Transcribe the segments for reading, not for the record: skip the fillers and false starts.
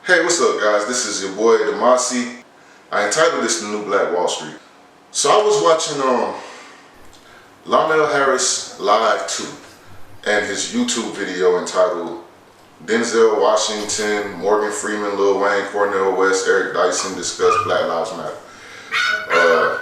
Hey, what's up guys? This is your boy Demasi. I entitled this The New Black Wall Street. So I was watching LONNEL HARRISLIVE 2 and his YouTube video entitled Denzel Washington, Morgan Freeman, Lil Wayne, Cornel West, Eric Dyson discuss Black Lives Matter.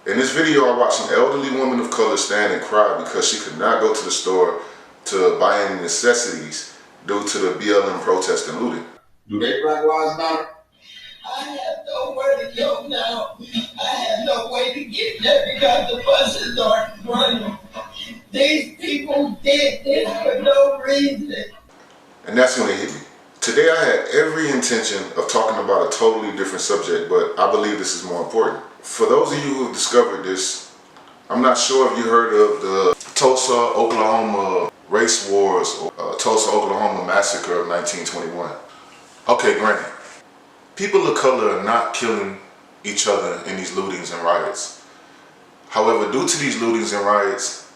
In this video I watched an elderly woman of color stand and cry because she could not go to the store to buy any necessities due to the BLM protest and looting. Do they Black Lives Matter? I have nowhere to go now. I have no way to get there because the buses aren't running. These people did this for no reason. And that's when it hit me. Today I had every intention of talking about a totally different subject, but I believe this is more important. For those of you who have discovered this, I'm not sure if you heard of the Tulsa, Oklahoma race wars or Tulsa, Oklahoma massacre of 1921. Okay, granted, people of color are not killing each other in these lootings and riots. However, due to these lootings and riots,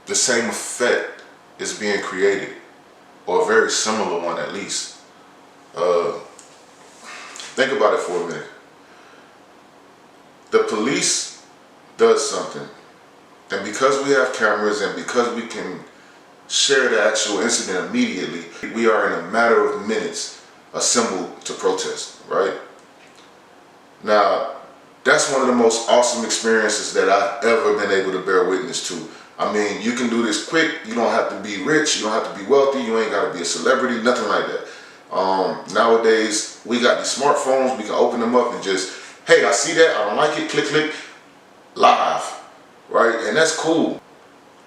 the same effect is being created, or a very similar one at least. Think about it for a minute. The police does something, and because we have cameras and because we can share the actual incident immediately, we are in a matter of minutes assembled to protest, right? Now, that's one of the most awesome experiences that I've ever been able to bear witness to. I mean, you can do this quick. You don't have to be rich. You don't have to be wealthy. You ain't got to be a celebrity, nothing like that. Nowadays, we got these smartphones. We can open them up and just, hey, I see that. I don't like it. Click, click, live, right? And that's cool.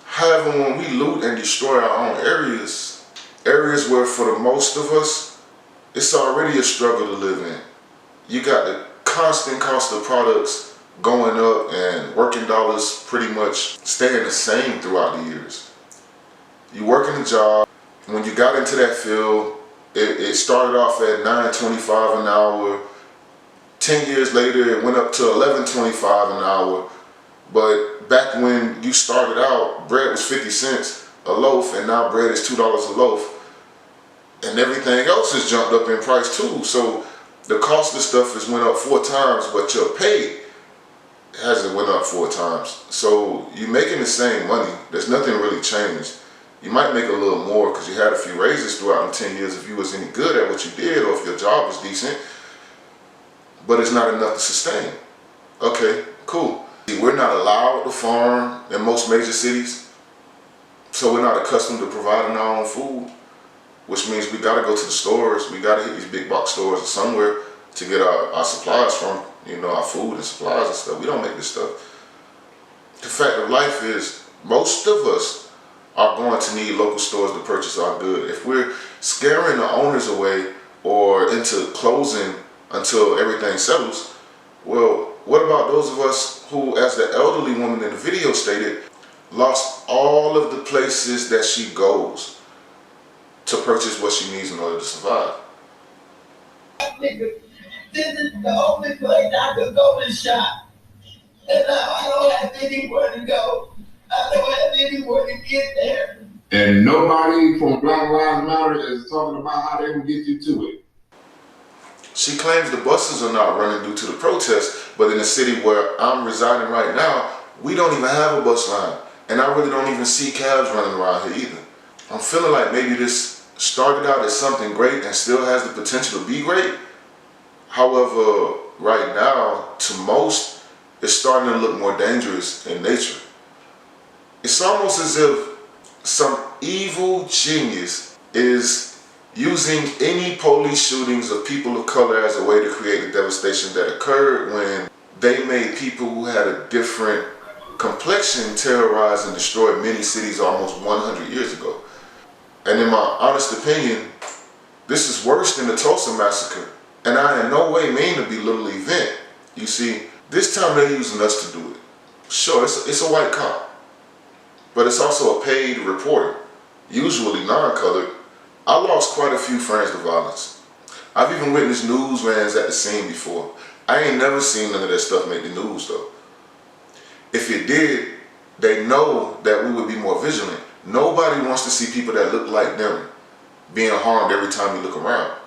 However, when we loot and destroy our own areas where for the most of us, it's already a struggle to live in. You got the constant cost of products going up and working dollars pretty much staying the same throughout the years. You working a job, when you got into that field, it started off at $9.25 an hour. 10 years later, it went up to $11.25 an hour. But back when you started out, bread was 50 cents a loaf, and now bread is $2 a loaf. And everything else has jumped up in price too. So the cost of stuff has went up 4 times, but your pay hasn't went up 4 times. So you're making the same money. There's nothing really changed. You might make a little more because you had a few raises throughout the 10 years if you was any good at what you did or if your job was decent. But it's not enough to sustain. Okay, cool. We're not allowed to farm in most major cities. So we're not accustomed to providing our own food, which means we gotta go to the stores. We gotta hit these big box stores or somewhere to get our supplies from, you know, our food and supplies and stuff. We don't make this stuff. The fact of life is most of us are going to need local stores to purchase our good. If we're scaring the owners away or into closing until everything settles, well, what about those of us who, as the elderly woman in the video stated, lost all of the places that she goes to purchase what she needs in order to survive? This is the only place I could go to shop. And now I don't have anywhere to go. I don't have anywhere to get there. And nobody from Black Lives Matter is talking about how they will get you to it. She claims the buses are not running due to the protest, but in the city where I'm residing right now, we don't even have a bus line. And I really don't even see cabs running around here either. I'm feeling like maybe this started out as something great and still has the potential to be great. However, right now, to most, it's starting to look more dangerous in nature. It's almost as if some evil genius is using any police shootings of people of color as a way to create the devastation that occurred when they made people who had a different complexion terrorize and destroy many cities almost 100 years ago. And in my honest opinion, this is worse than the Tulsa massacre. And I in no way mean to belittle the event. You see, this time they're using us to do it. Sure, it's a white cop, but it's also a paid reporter, usually non-colored. I lost quite a few friends to violence. I've even witnessed news vans at the scene before. I ain't never seen none of that stuff make the news though. If it did, they know that we would be more vigilant. Nobody wants to see people that look like them being harmed every time you look around.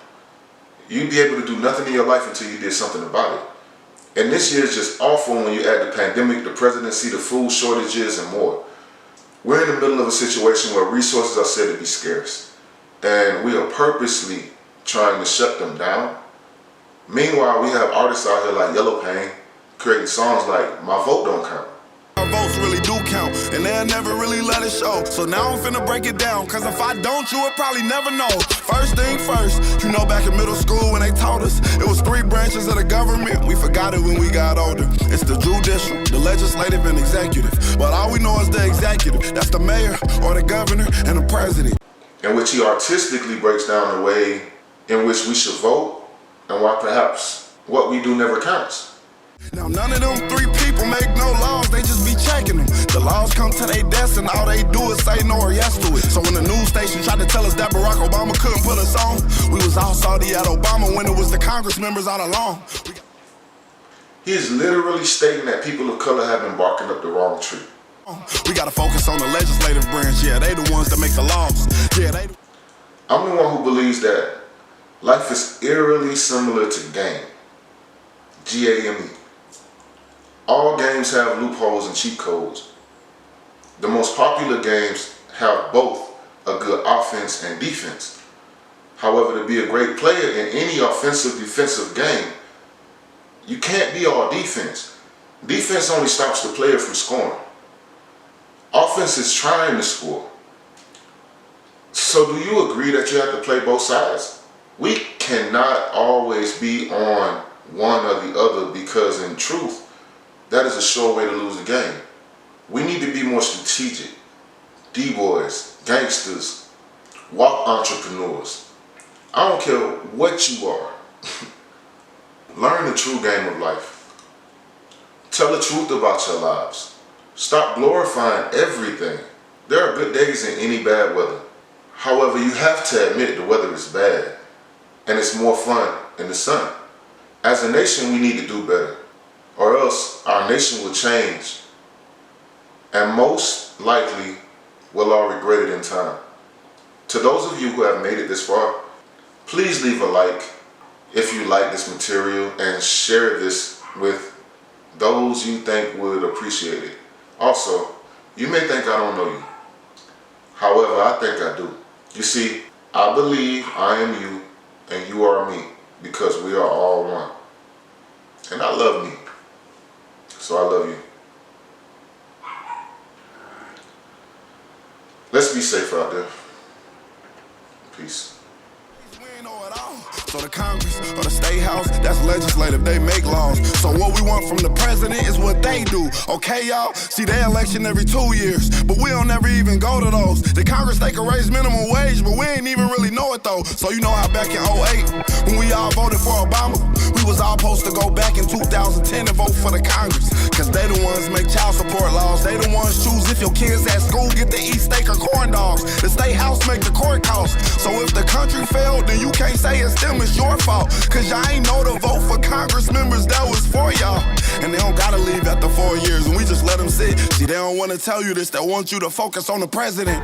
you'd be able to do nothing in your life until you did something about it. And this year is just awful when you add the pandemic, the presidency, the food shortages, and more. We're in the middle of a situation where resources are said to be scarce, and we are purposely trying to shut them down. Meanwhile, we have artists out here like Yellow Pain creating songs like My Vote Don't Count. Our votes really do count, and they'll never really let it show. So now I'm finna break it down, cause if I don't, you would probably never know. First thing first, you know back in middle school when they taught us it was 3 branches of the government. We forgot it when we got older. It's the judicial, the legislative, and executive. But all we know is the executive. That's the mayor, or the governor, and the president. In which he artistically breaks down the way in which we should vote, and why perhaps what we do never counts. Now none of them 3 people make no laws, they just be checking them. The laws come to their desk and all they do is say no or yes to it. So when the news station tried to tell us that Barack Obama couldn't put us on, we was all salty at Obama when it was the Congress members all along. He is literally stating that people of color have been barking up the wrong tree. We gotta focus on the legislative branch, yeah, they the ones that make the laws. Yeah, they. I'm the one who believes that life is eerily similar to game. G-A-M-E. All games have loopholes and cheat codes. The most popular games have both a good offense and defense. However, to be a great player in any offensive-defensive game, you can't be all defense. Defense only stops the player from scoring. Offense is trying to score. So do you agree that you have to play both sides? We cannot always be on one or the other, because in truth, that is a sure way to lose the game. We need to be more strategic. D-boys, gangsters, walk entrepreneurs. I don't care what you are. Learn the true game of life. Tell the truth about your lives. Stop glorifying everything. There are good days in any bad weather. However, you have to admit the weather is bad, and it's more fun in the sun. As a nation, we need to do better, or else our nation will change, and most likely we'll all regret it in time. To those of you who have made it this far, please leave a like if you like this material, and share this with those you think would appreciate it. Also, you may think I don't know you. However, I think I do. You see, I believe I am you and you are me, because we are all one. And I love me, so I love you. Let's be safe out there. Peace. So the Congress or the State House, that's legislative, they make laws. So what we want from the president is what they do, okay y'all? See, they election every 2 years, but we don't ever even go to those. The Congress, they can raise minimum wage, but we ain't even really know it though. So you know how back in 08, when we all voted for Obama, we was all supposed to go back in 2010 and vote for the Congress. Cause they the ones make child support laws, they the ones choose if your kids at school get to eat steak or corn dogs. The State House make the court costs. So if the country failed, then you can't say it's them, it's your fault. Cause y'all ain't know to vote for Congress members that was for y'all. And they don't gotta leave after 4 years, and we just let them sit. See, they don't wanna tell you this, they want you to focus on the president.